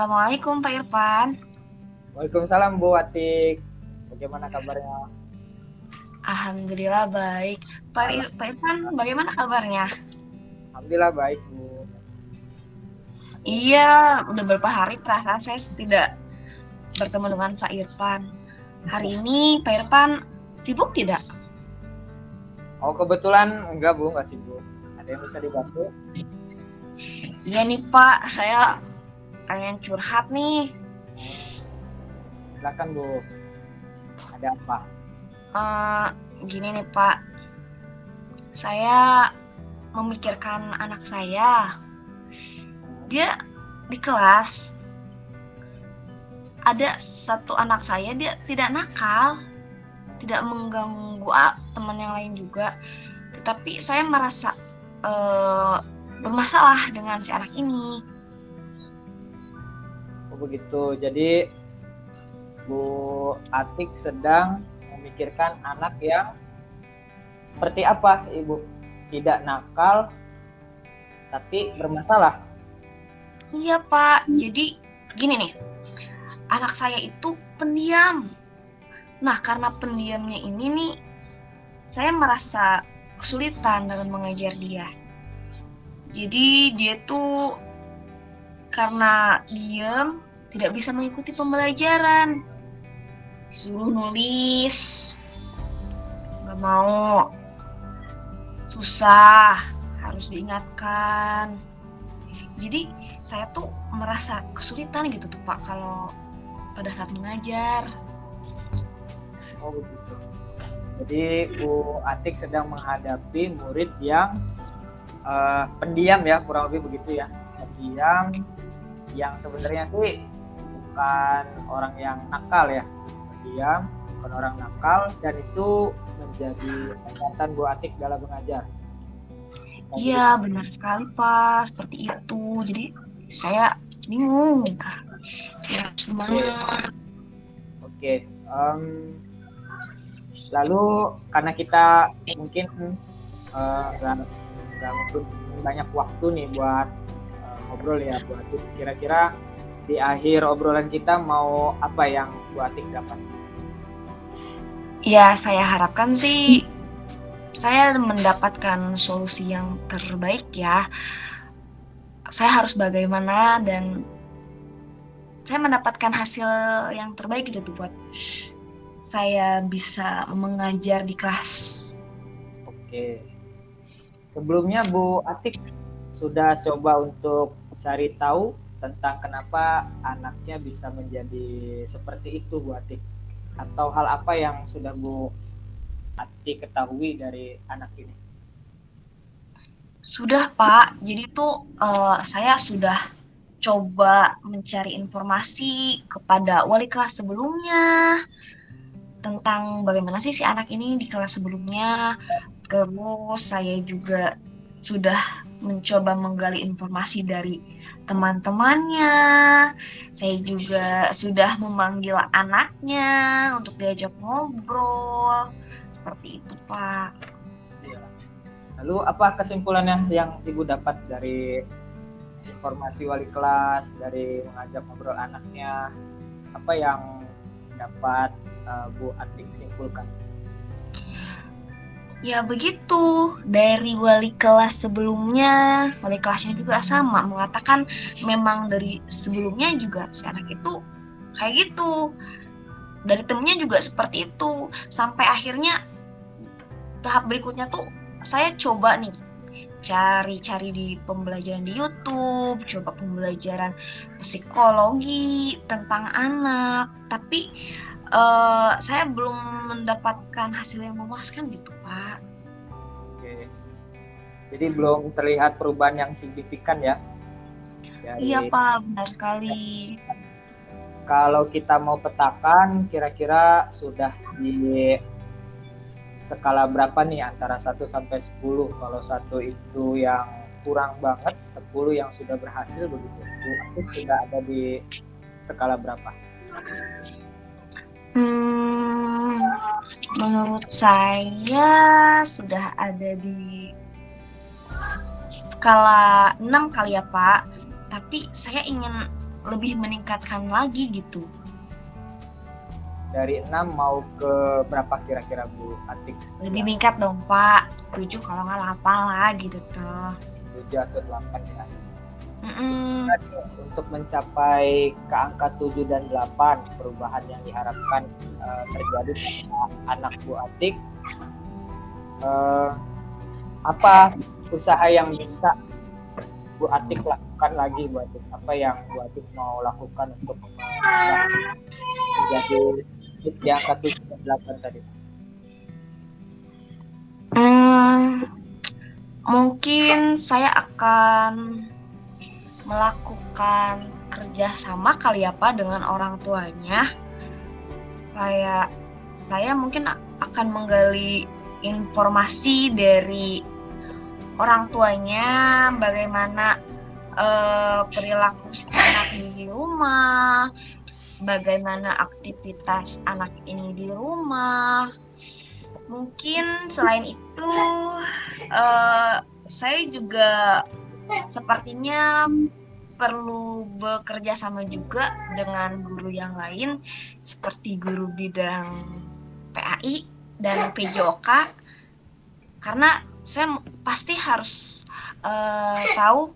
Assalamualaikum Pak Irfan. Waalaikumsalam Bu Atik. Bagaimana kabarnya? Alhamdulillah baik. Pak Irfan, bagaimana kabarnya? Alhamdulillah baik Bu. Aduh. Iya, udah beberapa hari perasaan saya tidak bertemu dengan Pak Irfan. Hari ini Pak Irfan sibuk tidak? Oh kebetulan enggak Bu, nggak sibuk. Ada yang bisa dibantu? Iya nih Pak, saya pengen curhat nih. Silakan Bu. Ada apa? Gini nih Pak, saya memikirkan anak saya. Dia di kelas, ada satu anak saya, dia tidak nakal, tidak mengganggu teman yang lain juga. Tetapi saya merasa bermasalah dengan si anak ini. Oh begitu. Jadi Bu Atik sedang memikirkan anak yang seperti apa Ibu? Tidak nakal tapi bermasalah. Iya Pak, jadi gini nih, anak saya itu pendiam. Nah karena pendiamnya ini nih, saya merasa kesulitan dalam mengajar dia. Jadi dia tuh karena diam, tidak bisa mengikuti pembelajaran. Disuruh nulis, nggak mau, susah, harus diingatkan. Jadi saya tuh merasa kesulitan gitu tuh Pak kalau pada saat mengajar. Oh begitu. Jadi Bu Atik sedang menghadapi murid yang pendiam ya, kurang lebih begitu ya. Pendiam yang sebenarnya sih bukan orang yang nakal ya. Pendiam, bukan orang nakal, dan itu menjadi hambatan Bu Atik dalam mengajar. Iya benar sekali Pak, seperti itu. Jadi saya bingung Kak. Saya harus gimana? Oke. Lalu karena kita mungkin nggak mungkin banyak waktu nih buat ngobrol ya Bu Atik. Kira-kira di akhir obrolan kita mau apa yang Bu Atik dapat? Ya saya harapkan sih saya mendapatkan solusi yang terbaik ya. Saya harus bagaimana dan saya mendapatkan hasil yang terbaik gitu buat saya bisa mengajar di kelas. Oke. Sebelumnya Bu Atik sudah coba untuk cari tahu tentang kenapa anaknya bisa menjadi seperti itu Bu Atik? Atau hal apa yang sudah Bu Atik ketahui dari anak ini? Sudah Pak, jadi tuh saya sudah coba mencari informasi kepada wali kelas sebelumnya tentang bagaimana sih si anak ini di kelas sebelumnya. Terus saya juga sudah mencoba menggali informasi dari teman-temannya. Saya juga sudah memanggil anaknya untuk diajak ngobrol. Seperti itu, Pak. Lalu apa kesimpulannya yang Ibu dapat dari informasi wali kelas, dari mengajak ngobrol anaknya? Apa yang dapat Bu Atik simpulkan? Ya begitu, dari wali kelas sebelumnya, wali kelasnya juga sama, mengatakan memang dari sebelumnya juga si anak itu kayak gitu. Dari temennya juga seperti itu, sampai akhirnya tahap berikutnya tuh saya coba nih cari-cari di pembelajaran di YouTube, coba pembelajaran psikologi tentang anak, tapi saya belum mendapatkan hasil yang memuaskan gitu Pak. Oke. Jadi belum terlihat perubahan yang signifikan ya? Iya Pak, benar sekali. Kalau kita mau petakan, kira-kira sudah di skala berapa nih antara 1 sampai 10? Kalau 1 itu yang kurang banget, 10 yang sudah berhasil begitu. Itu sudah ada di skala berapa? Menurut saya sudah ada di skala 6 kali ya Pak. Tapi saya ingin lebih meningkatkan lagi gitu. Dari 6 mau ke berapa kira-kira Bu Atik? Lebih meningkat dong Pak, 7 kalau nggak 8 lah gitu tuh. 7 atau 8 ya. Mm-mm. Untuk mencapai ke angka 7 dan 8 perubahan yang diharapkan terjadi pada anak Bu Atik, apa usaha yang bisa Bu Atik lakukan lagi Bu Atik? Apa yang Bu Atik mau lakukan untuk menjadi di angka 7 dan 8 tadi? Mungkin saya akan melakukan kerjasama kali ya Pak dengan orang tuanya. Kayak saya mungkin akan menggali informasi dari orang tuanya, bagaimana perilaku si anak di rumah, bagaimana aktivitas anak ini di rumah. Mungkin selain itu saya juga sepertinya perlu bekerja sama juga dengan guru yang lain seperti guru bidang PAI dan PJOK, karena saya pasti harus tahu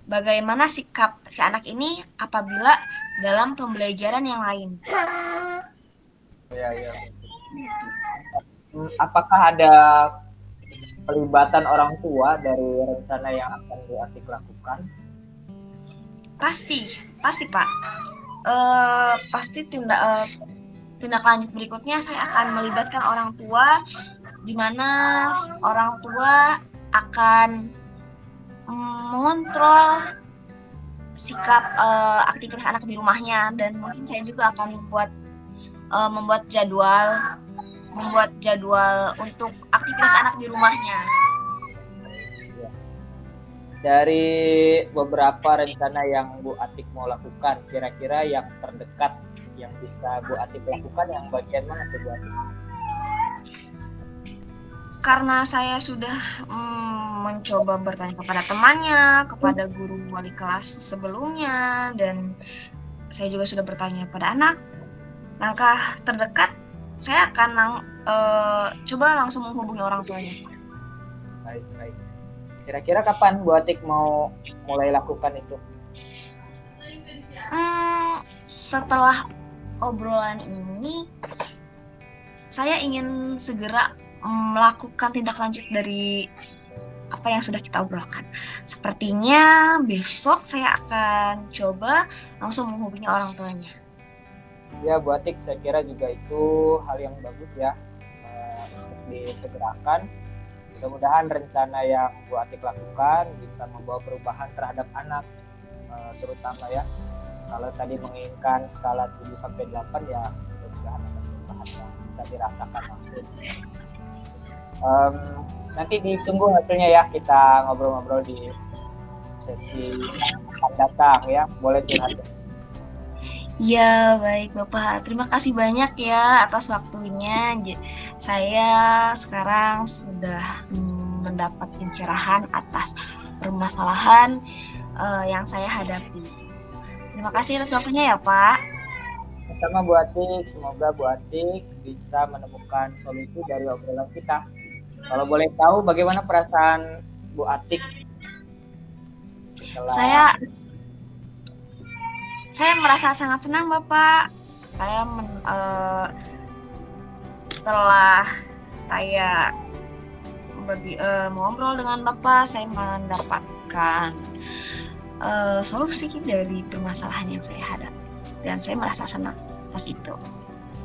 bagaimana sikap si anak ini apabila dalam pembelajaran yang lain. Ya. Apakah ada pelibatan orang tua dari rencana yang akan Bu Atik lakukan? Pasti Pak. Pasti tindak lanjut berikutnya saya akan melibatkan orang tua, di mana orang tua akan mengontrol sikap aktivitas anak di rumahnya, dan mungkin saya juga akan membuat jadwal untuk aktivitas anak di rumahnya. Dari beberapa rencana yang Bu Atik mau lakukan, kira-kira yang terdekat yang bisa Bu Atik lakukan yang bagian mana tuh Bu Atik? Karena saya sudah mencoba bertanya kepada temannya, kepada guru wali kelas sebelumnya, dan saya juga sudah bertanya pada anak, langkah terdekat saya akan coba langsung menghubungi orang tuanya. Baik. Kira-kira kapan Bu Atik mau mulai lakukan itu? Setelah obrolan ini, saya ingin segera melakukan tindak lanjut dari apa yang sudah kita obrolkan. Sepertinya besok saya akan coba langsung menghubungi orang tuanya. Ya Bu Atik, saya kira juga itu hal yang bagus ya untuk disegerakan. Mudah-mudahan rencana yang Bu Atik lakukan bisa membawa perubahan terhadap anak, terutama ya. Kalau tadi menginginkan skala 7-8 ya, mudah-mudahan ada perubahan yang bisa dirasakan langsung. Nanti ditunggu hasilnya ya, kita ngobrol-ngobrol di sesi akan datang ya. Boleh curhat. Ya, baik Bapak. Terima kasih banyak ya atas waktunya. Saya sekarang sudah mendapat pencerahan atas permasalahan yang saya hadapi. Terima kasih atas waktunya ya Pak. Sama Bu Atik, semoga Bu Atik bisa menemukan solusi dari obrolan kita. Kalau boleh tahu bagaimana perasaan Bu Atik setelah... Saya merasa sangat senang Bapak. Saya setelah saya ngobrol dengan Bapak, saya mendapatkan solusi dari permasalahan yang saya hadapi, dan saya merasa senang atas itu.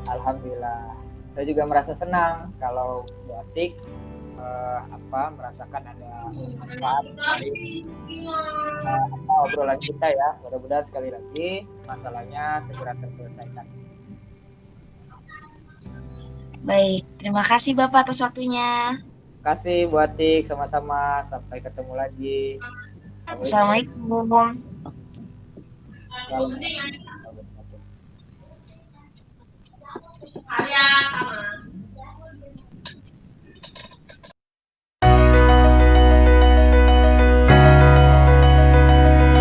Alhamdulillah. Saya juga merasa senang kalau Bu Atik merasakan ada manfaat dari obrolan kita ya. Mudah-mudahan sekali lagi masalahnya segera terselesaikan. Baik, terima kasih Bapak atas waktunya. Terima kasih Bu Atik, sama-sama. Sampai ketemu lagi. Assalamualaikum. Assalamualaikum.